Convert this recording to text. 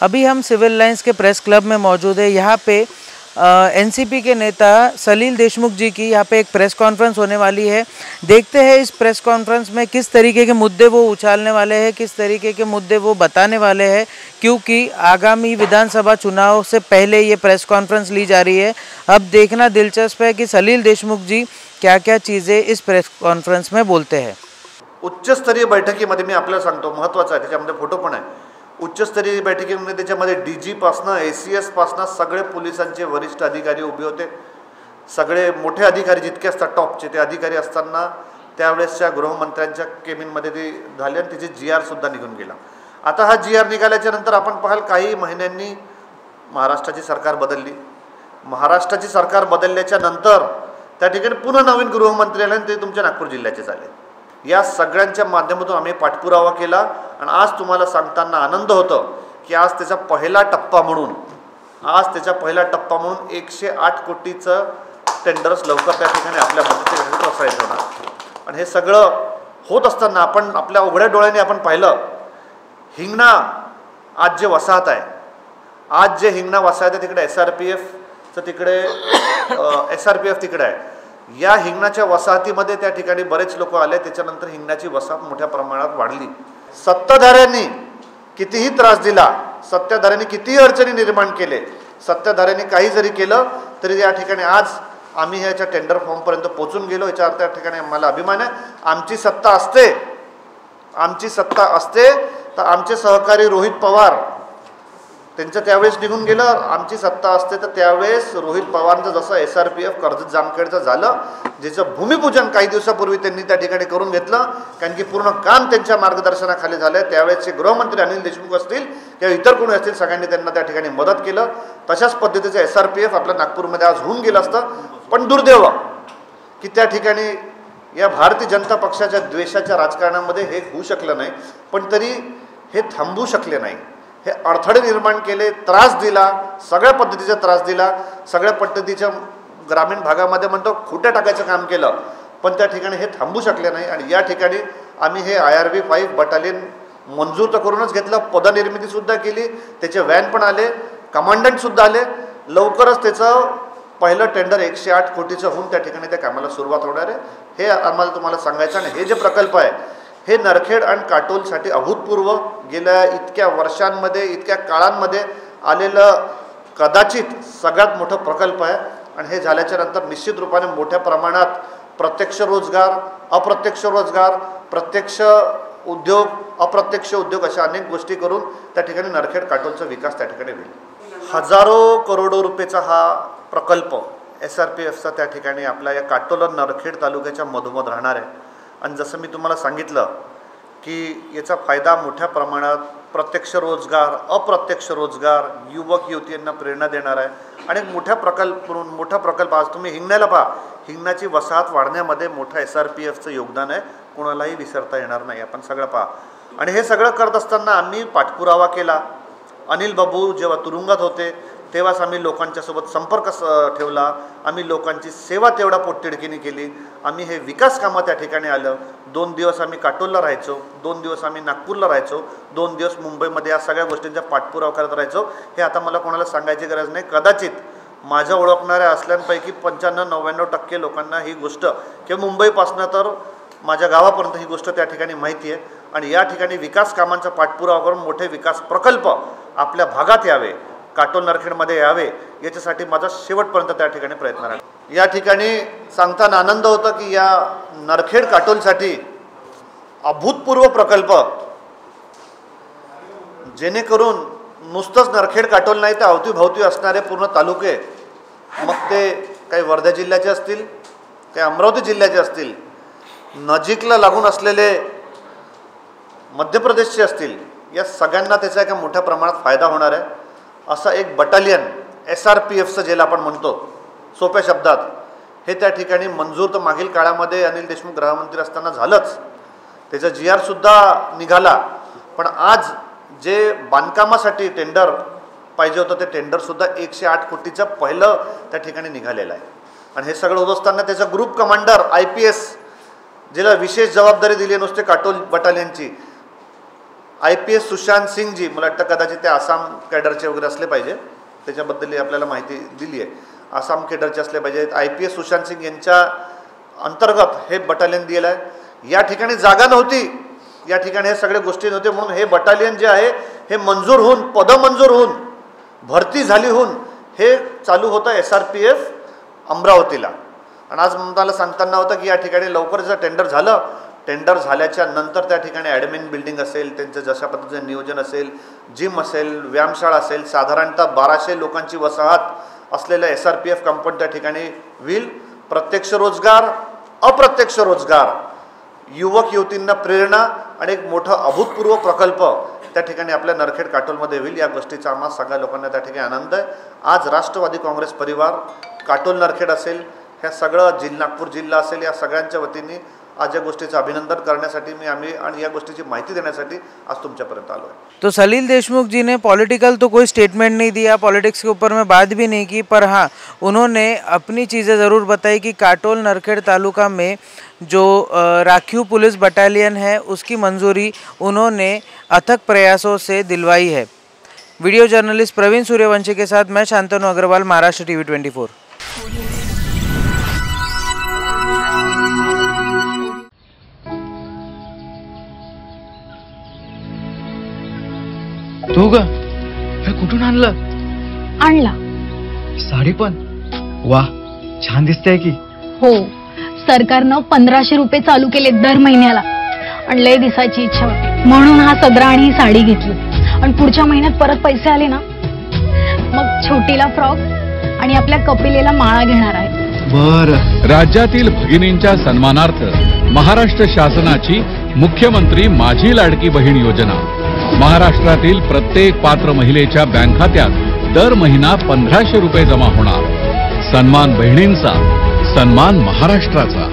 अभी हम civil lines के press club में मौजूद है। यहाँ पे एनसीपी के नेता सलील देशमुख जी की यहाँ पे एक प्रेस कॉन्फ्रेंस होने वाली है। देखते हैं इस प्रेस कॉन्फ्रेंस में किस तरीके के मुद्दे वो उछालने वाले हैं, किस तरीके के मुद्दे वो बताने वाले हैं, क्योंकि आगामी विधानसभा चुनाव से पहले ये प्रेस कॉन्फ्रेंस ली जा रही है। अब देखना दिलचस्प है कि सलील देशमुख जी क्या क्या चीज़ें इस प्रेस कॉन्फ्रेंस में बोलते हैं। उच्चस्तरीय बैठकीमध्ये मी आपल्याला सांगतो, महत्त्वाचं आहे, त्याच्यामध्ये फोटो पण आहे। उच्चस्तरीय बैठकीमध्ये त्याच्यामध्ये डीजी पासनं एसीएस पासनं सगळे पोलिसांचे वरिष्ठ अधिकारी उभे होते। सगळे मोठे अधिकारी जितके असतात टॉपचे ते अधिकारी असताना त्यावेळेसच्या गृहमंत्र्यांच्या केबिनमध्ये ते झाले आणि तिचे जीआर सुद्धा निघून गेला। आता हा जीआर निघाल्याच्या नंतर आपण पाहाल काही महिन्यांनी महाराष्ट्राची सरकार बदलली। महाराष्ट्राची सरकार बदलल्याच्या नंतर त्या ठिकाणी पुन्हा नवीन गृहमंत्री आले आणि ते तुमच्या नागपूर जिल्ह्याचे झाले। या सगळ्यांच्या माध्यमातून आम्ही पाठपुरावा केला आणि आज तुम्हाला सांगताना आनंद होतो की आज त्याचा पहिला टप्पा म्हणून 108 कोटीचं टेंडर्स लवकर त्या ठिकाणी आपल्या मदतीसाठी प्रसारित होणार। आणि हे सगळं होत असताना आपण आपल्या उघड्या डोळ्यांनी आपण पाहिलं, हिंगणा आज जे वसाहत आहे, आज जे हिंगणा वसाहत आहे तिकडे एसआरपीएफचं तिकडे एसआरपीएफ तिकडे आहे। या हिंगणाच्या वसाहतीमध्ये त्या ठिकाणी बरेच लोक आले। त्याच्यानंतर हिंगणाची वसाहत मोठ्या प्रमाणात वाढली। सत्ताधाऱ्यांनी कितीही त्रास दिला, सत्ताधाऱ्यांनी कितीही अडचणी निर्माण केले, सत्ताधाऱ्यांनी काही जरी केलं तरी या ठिकाणी आज आम्ही ह्याच्या टेंडर फॉर्मपर्यंत पोहोचून गेलो। याच्या त्या ठिकाणी आम्हाला अभिमान आहे। आमची सत्ता असते तर आमचे सहकारी रोहित पवार त्यांचं त्यावेळेस निघून गेलं। आमची सत्ता असते तर त्यावेळेस रोहित पवारांचं जसं एसआरपीएफ कर्जत जामखेडचं झालं, ज्याचं भूमिपूजन काही दिवसापूर्वी त्यांनी त्या ठिकाणी करून घेतलं, कारण की पूर्ण काम त्यांच्या मार्गदर्शनाखाली झालं। त्यावेळेसचे गृहमंत्री अनिल देशमुख असतील किंवा इतर कोणी असतील, सगळ्यांनी त्यांना त्या ठिकाणी मदत केलं। तशाच पद्धतीचं एसआरपीएफ आपल्या नागपूरमध्ये आज होऊन गेलं असतं, पण दुर्दैव की त्या ठिकाणी या भारतीय जनता पक्षाच्या द्वेषाच्या राजकारणामध्ये हे होऊ शकलं नाही। पण तरी हे थांबू शकले नाही, हे अडथळे निर्माण केले, त्रास दिला, सगळ्या पद्धतीचा त्रास दिला, सगळ्या पद्धतीच्या ग्रामीण भागामध्ये म्हणतो खोट्या टाकायचं काम केलं, पण त्या ठिकाणी हे थांबू शकले नाही। आणि या ठिकाणी आम्ही हे IRB 5 बटालियन मंजूर तर करूनच घेतलं, पदनिर्मितीसुद्धा केली, त्याचे व्हॅन पण आले, कमांडंटसुद्धा आले। लवकरच त्याचं पहिलं टेंडर 108 कोटीचं होऊन त्या ठिकाणी त्या कामाला सुरुवात होणार आहे। हे आम्हाला तुम्हाला सांगायचं आहे। हे जे प्रकल्प आहे हे नरखेड आणि काटोलसाठी अभूतपूर्व गेल्या इतक्या वर्षांमध्ये इतक्या काळांमध्ये आलेलं कदाचित सगळ्यात मोठं प्रकल्प आहे। आणि हे झाल्याच्या नंतर निश्चित रूपाने मोठ्या प्रमाणात प्रत्यक्ष रोजगार, अप्रत्यक्ष रोजगार, प्रत्यक्ष उद्योग, अप्रत्यक्ष उद्योग अशा अनेक गोष्टी करून त्या ठिकाणी नरखेड काटोलचा विकास त्या ठिकाणी होईल। हजारो करोडो रुपयाचा हा प्रकल्प एसआरपीएफचा त्या ठिकाणी आपल्या या काटोल नरखेड तालुक्याच्या मधोमध राहणार आहे। आणि जसं मी तुम्हाला सांगितलं की याचा फायदा मोठ्या प्रमाणात प्रत्यक्ष रोजगार, अप्रत्यक्ष रोजगार, युवक युवतींना प्रेरणा देणार आहे। आणि मोठा प्रकल्प आज तुम्ही हिंगण्याला पहा, हिंगणाची वसाहत वाढण्यामध्ये मोठा एसआरपीएफचं योगदान आहे, कोणालाही विसरता येणार नाही। आपण सगळं पहा। आणि हे सगळं करत असताना आम्ही पाठपुरावा केला। अनिल बाबू जेव्हा तुरुंगात होते तेव्हाच आम्ही लोकांच्यासोबत संपर्क ठेवला, आम्ही लोकांची सेवा तेवढा पोटतिडकीने केली। आम्ही हे विकास कामं त्या ठिकाणी आलं। 2 दिवस आम्ही काटोलला राहायचो, 2 दिवस आम्ही नागपूरला राहायचो, 2 दिवस मुंबईमध्ये या सगळ्या गोष्टींचा पाठपुरावा करत राहायचो। हे आता मला कोणाला सांगायची गरज नाही। कदाचित माझ्या ओळखणाऱ्या असल्यापैकी 95-99% लोकांना ही गोष्ट किंवा मुंबईपासून तर माझ्या गावापर्यंत ही गोष्ट त्या ठिकाणी माहिती आहे। आणि या ठिकाणी विकास कामांचा पाठपुरावा करून मोठे विकास प्रकल्प आपल्या भागात यावे, काटोल नरखेडमध्ये यावे, याच्यासाठी माझा शेवटपर्यंत त्या ठिकाणी प्रयत्न राहील। या ठिकाणी सांगताना आनंद होतो की या नरखेड काटोलसाठी अभूतपूर्व प्रकल्प, जेणेकरून नुसतंच नरखेड काटोल नाही तर अवतीभोवती असणारे पूर्ण तालुके, मग ते काही वर्धा जिल्ह्याचे असतील, काही अमरावती जिल्ह्याचे असतील, नजीकला लागून असलेले मध्य प्रदेशचे असतील, या सगळ्यांना त्याचा एका मोठ्या प्रमाणात फायदा होणार आहे। असं एक बटालियन एसआरपीएफचं ज्याला आपण म्हणतो सोप्या शब्दात, हे त्या ठिकाणी मंजूर तर मागील काळामध्ये अनिल देशमुख गृहमंत्री असताना झालंच, त्याचा जीआर सुद्धा निघाला। पण आज जे बांधकामासाठी टेंडर पाहिजे होतं ते टेंडरसुद्धा 108 कोटीचं पहिलं त्या ठिकाणी निघालेलं आहे। आणि हे सगळं होत असताना त्याचा ग्रुप कमांडर IPS ज्याला विशेष जबाबदारी दिली नुसते काटोल बटालियनची, IPS सुशांत सिंगजी, मला वाटतं कदाचित ते आसाम कॅडरचे वगैरे असले पाहिजे, त्याच्याबद्दल आपल्याला माहिती दिली आहे, आसाम कॅडरचे असले पाहिजेत. IPS सुशांत सिंग यांच्या अंतर्गत हे बटालियन दिलं आहे. या ठिकाणी जागा नव्हती, या ठिकाणी हे सगळे गोष्टी नव्हते, म्हणून हे बटालियन जे आहे हे मंजूर होऊन, पदमंजूर होऊन, भरती झाली होऊन हे चालू होतं SRPF अमरावतीला. आणि आज मला सांगताना होतं की या ठिकाणी लवकरच टेंडर झालं. टेंडर झाल्याच्या नंतर त्या ठिकाणी ॲडमिन बिल्डिंग असेल, त्यांचं जशा पद्धतीचं नियोजन असेल, जिम असेल, व्यायामशाळा असेल, साधारणतः 1200 लोकांची वसाहत असलेलं SRPF कंपाऊंड त्या ठिकाणी होईल. प्रत्यक्ष रोजगार, अप्रत्यक्ष रोजगार, युवक युवतींना प्रेरणा आणि एक मोठा अभूतपूर्व प्रकल्प त्या ठिकाणी आपल्या नरखेड काटोलमध्ये होईल. या गोष्टीचा आम्हा सगळ्या लोकांना त्या ठिकाणी आनंद आहे. आज राष्ट्रवादी काँग्रेस परिवार, काटोल नरखेड असेल, ह्या सगळं नागपूर जिल्हा असेल, या सगळ्यांच्या वतीने आज या गोष्टीचं अभिनंदन करण्यासाठी आम्ही आणि या गोष्टीची माहिती देण्यासाठी आज तुमच्यापर्यंत आलो है. तो सलील देशमुख जी ने पॉलिटिकल तो कोई स्टेटमेंट नहीं दिया, पॉलिटिक्स के ऊपर में बात भी नहीं की, पर हाँ उन्होंने अपनी चीज़ें ज़रूर बताई कि काटोल नरखेड़ तालुका में जो राखीव पुलिस बटालियन है उसकी मंजूरी उन्होंने अथक प्रयासों से दिलवाई है. वीडियो जर्नलिस्ट प्रवीण सूर्यवंशी के साथ मैं शांतनु अग्रवाल, महाराष्ट्र TV 24. तू ग हे कुठून आणला साडी पण वाह छान दिसते की. हो, सरकारनं 1500 रुपये चालू केले दर महिन्याला. आणि लय दिसायची इच्छा होती म्हणून हा सदरा आणि ही साडी घेतली. आणि पुढच्या महिन्यात परत पैसे आले ना मग छोटीला फ्रॉक आणि आपल्या कपिलेला माळा घेणार आहे. बर. राज्यातील भगिनींच्या सन्मानार्थ महाराष्ट्र शासनाची मुख्यमंत्री माझी लाडकी बहीण योजना महाराष्ट्रातील प्रत्येक पात्र महिलेच्या बँक खात्यात दर महिना 1500 रुपये जमा होणार. सन्मान बहिणींचा, सन्मान महाराष्ट्राचा.